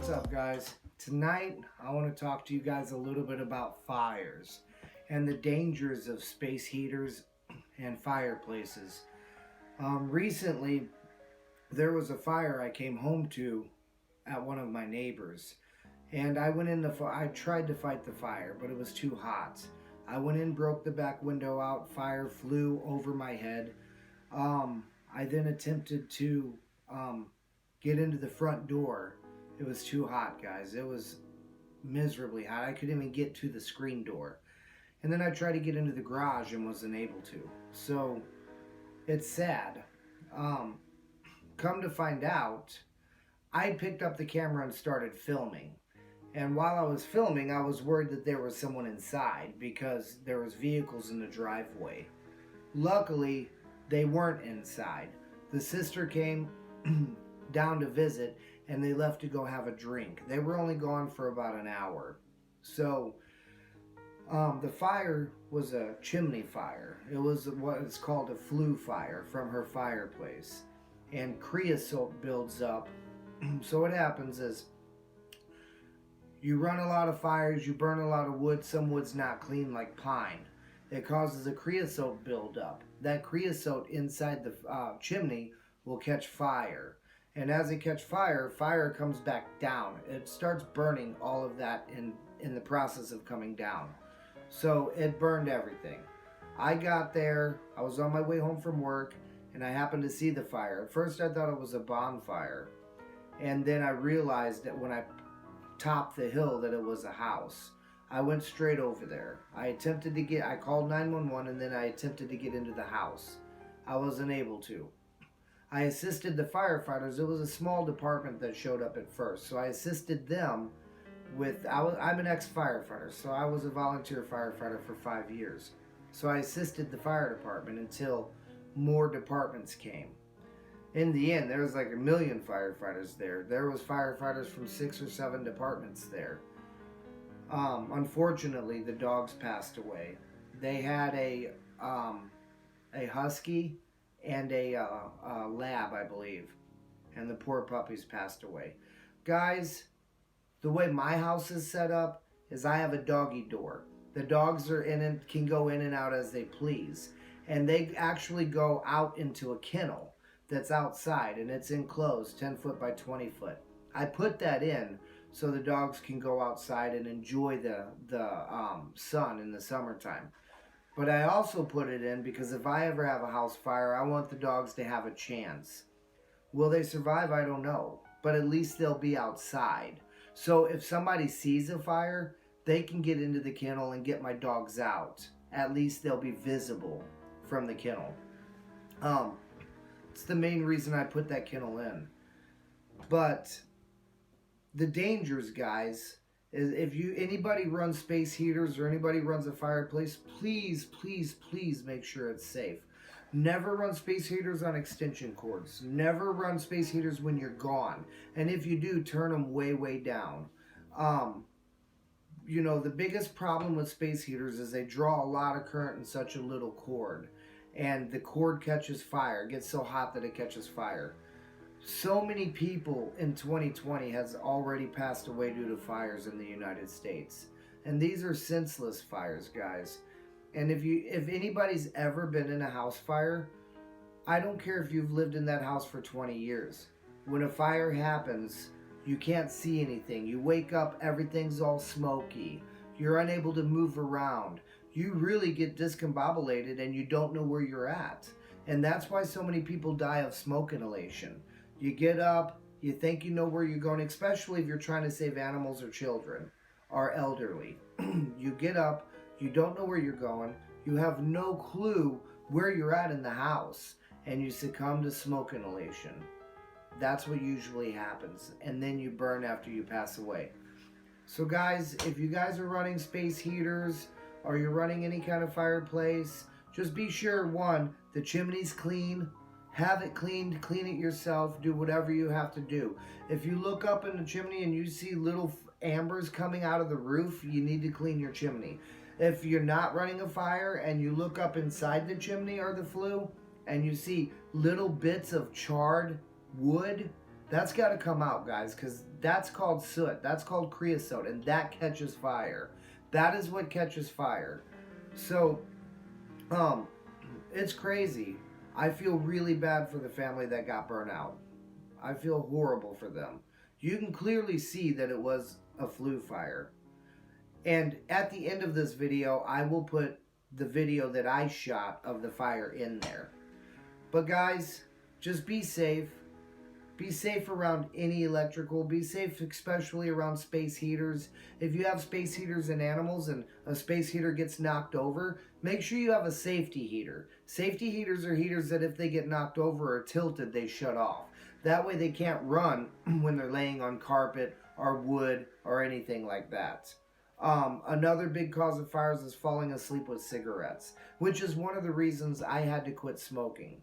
What's up, guys? Tonight I want to talk to you guys a little bit about fires and the dangers of space heaters and fireplaces. Recently, there was a fire I came home to at one of my neighbors, and I went in I tried to fight the fire, but it was too hot. I went in, broke the back window out, fire flew over my head. I then attempted to get into the front door. It was too hot, guys. It was miserably hot. I couldn't even get to the screen door. And then I tried to get into the garage and wasn't able to. So it's sad. Um, Come to find out, I picked up the camera and started filming. And while I was filming, I was worried that there was someone inside because there was vehicles in the driveway. Luckily, they weren't inside. The sister came down to visit and they left to go have a drink. They were only gone for about an hour. So the fire was a chimney fire. It was what is called a flue fire from her fireplace. And creosote builds up. So what happens is you run a lot of fires, you burn a lot of wood. Some wood's not clean, like pine. It causes a creosote buildup. That creosote inside the chimney will catch fire. And as it catches fire, fire comes back down. It starts burning all of that in the process of coming down. So it burned everything. I got there, I was on my way home from work, and I happened to see the fire. At first I thought it was a bonfire. And then I realized that when I topped the hill that it was a house. I went straight over there. I called 911 and then I attempted to get into the house. I wasn't able to. I assisted the firefighters. It was a small department that showed up at first. So I assisted them I'm an ex-firefighter, so I was a volunteer firefighter for 5 years. So I assisted the fire department until more departments came. In the end, there was like 1 million firefighters there. There was firefighters from 6 or 7 departments there. Unfortunately, the dogs passed away. They had a husky and a lab, I believe, and the poor puppies passed away. Guys, the way my house is set up is I have a doggy door. The dogs are in and can go in and out as they please, and they actually go out into a kennel that's outside, and it's enclosed 10 foot by 20 foot. I put that in so the dogs can go outside and enjoy the sun in the summertime. But I also put it in because if I ever have a house fire, I want the dogs to have a chance. Will they survive? I don't know. But at least they'll be outside. So if somebody sees a fire, they can get into the kennel and get my dogs out. At least they'll be visible from the kennel. It's the main reason I put that kennel in. But the dangers, guys, is if anybody runs space heaters or anybody runs a fireplace, please make sure it's safe. Never run space heaters on extension cords. Never run space heaters when you're gone. And if you do, turn them way down. The biggest problem with space heaters is they draw a lot of current in such a little cord. And the cord catches fire. It gets so hot that it catches fire. So many people in 2020 has already passed away due to fires in the United States. And these are senseless fires, guys. And if anybody's ever been in a house fire, I don't care if you've lived in that house for 20 years. When a fire happens, you can't see anything. You wake up, everything's all smoky. You're unable to move around. You really get discombobulated and you don't know where you're at. And that's why so many people die of smoke inhalation. You get up, you think you know where you're going, especially if you're trying to save animals or children or elderly. You get up, you don't know where you're going, you have no clue where you're at in the house, and you succumb to smoke inhalation. That's what usually happens, and then you burn after you pass away. So guys, if you guys are running space heaters or you're running any kind of fireplace, just be sure, one, the chimney's clean. Have it cleaned, clean it yourself, do whatever you have to do. If you look up in the chimney and you see little ambers coming out of the roof, you need to clean your chimney. If you're not running a fire and you look up inside the chimney or the flue and you see little bits of charred wood, That's got to come out, guys, because that's called soot. That's called creosote, and that catches fire. That is what catches fire. So, it's crazy. I feel really bad for the family that got burnt out. I feel horrible for them. You can clearly see that it was a flue fire. And at the end of this video, I will put the video that I shot of the fire in there. But guys, just be safe. Be safe around any electrical. Be safe especially around space heaters. If you have space heaters and animals and a space heater gets knocked over, make sure you have a safety heater. Safety heaters are heaters that if they get knocked over or tilted, they shut off. That way they can't run when they're laying on carpet or wood or anything like that. Another big cause of fires is falling asleep with cigarettes, which is one of the reasons I had to quit smoking.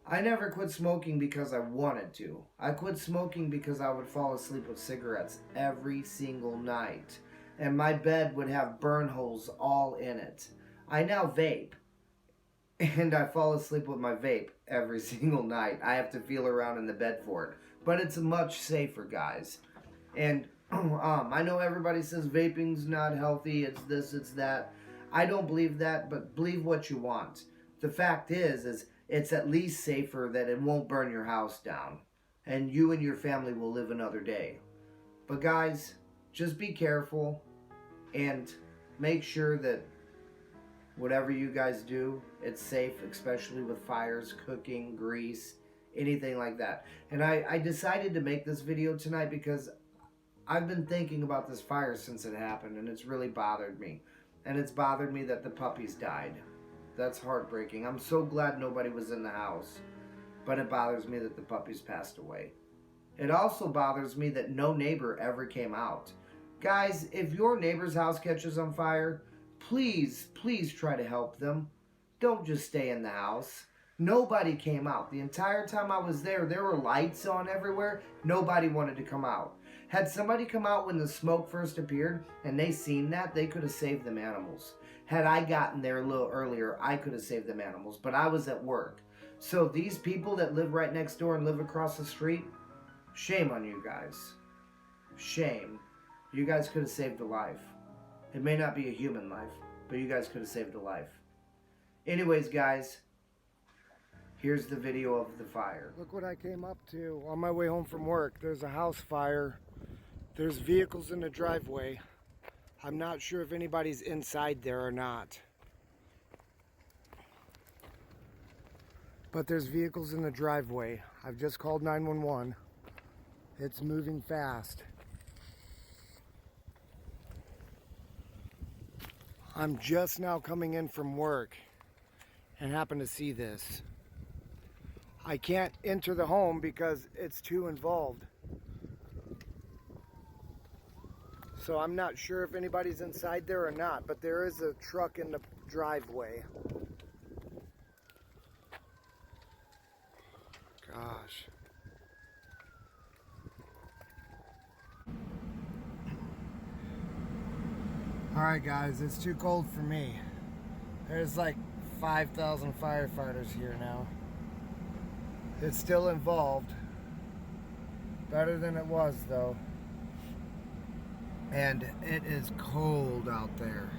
I never quit smoking because I wanted to. I quit smoking because I would fall asleep with cigarettes every single night. And my bed would have burn holes all in it. I now vape. And I fall asleep with my vape every single night. I have to feel around in the bed for it. But it's much safer, guys. And I know everybody says vaping's not healthy. It's this, it's that. I don't believe that, but believe what you want. The fact is it's at least safer that it won't burn your house down. And you and your family will live another day. But guys, just be careful and make sure that whatever you guys do, it's safe, especially with fires, cooking, grease, anything like that. And I decided to make this video tonight because I've been thinking about this fire since it happened, and it's really bothered me. And it's bothered me that the puppies died. That's heartbreaking. I'm so glad nobody was in the house. But it bothers me that the puppies passed away. It also bothers me that no neighbor ever came out. Guys, if your neighbor's house catches on fire, please try to help them. Don't just stay in the house. Nobody came out. The entire time I was there were lights on everywhere. Nobody wanted to come out. Had somebody come out when the smoke first appeared and they seen that, they could have saved them animals. Had I gotten there a little earlier, I could have saved them animals, but I was at work. So these people that live right next door and live across the street, shame on you guys. Shame. You guys could have saved a life. It may not be a human life, but you guys could have saved a life. Anyways, guys, here's the video of the fire. Look what I came up to on my way home from work. There's a house fire. There's vehicles in the driveway. I'm not sure if anybody's inside there or not. But there's vehicles in the driveway. I've just called 911. It's moving fast. I'm just now coming in from work and happen to see this. I can't enter the home because it's too involved. So I'm not sure if anybody's inside there or not, but there is a truck in the driveway. Gosh. Alright guys, it's too cold for me. There's like 5,000 firefighters here now. It's still involved. Better than it was though. And it is cold out there.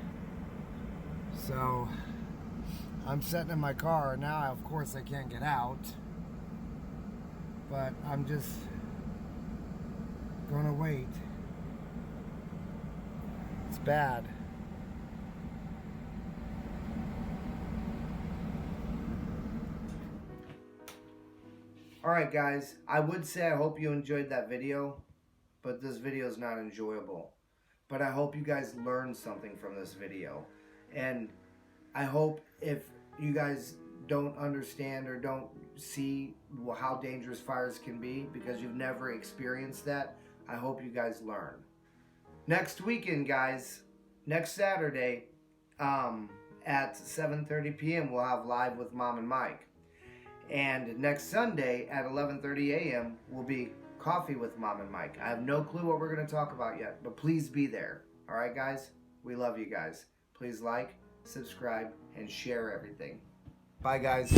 So I'm sitting in my car now. Of course I can't get out, but I'm just gonna wait. It's bad. Alright guys, I would say I hope you enjoyed that video, but this video is not enjoyable. But I hope you guys learned something from this video. And I hope if you guys don't understand or don't see how dangerous fires can be because you've never experienced that, I hope you guys learn. Next weekend, guys, next Saturday at 7:30 p.m. we'll have Live with Mom and Mike. And next Sunday at 11:30 a.m. will be Coffee with Mom and Mike. I have no clue what we're going to talk about yet, but please be there. All right, guys? We love you guys. Please like, subscribe, and share everything. Bye, guys.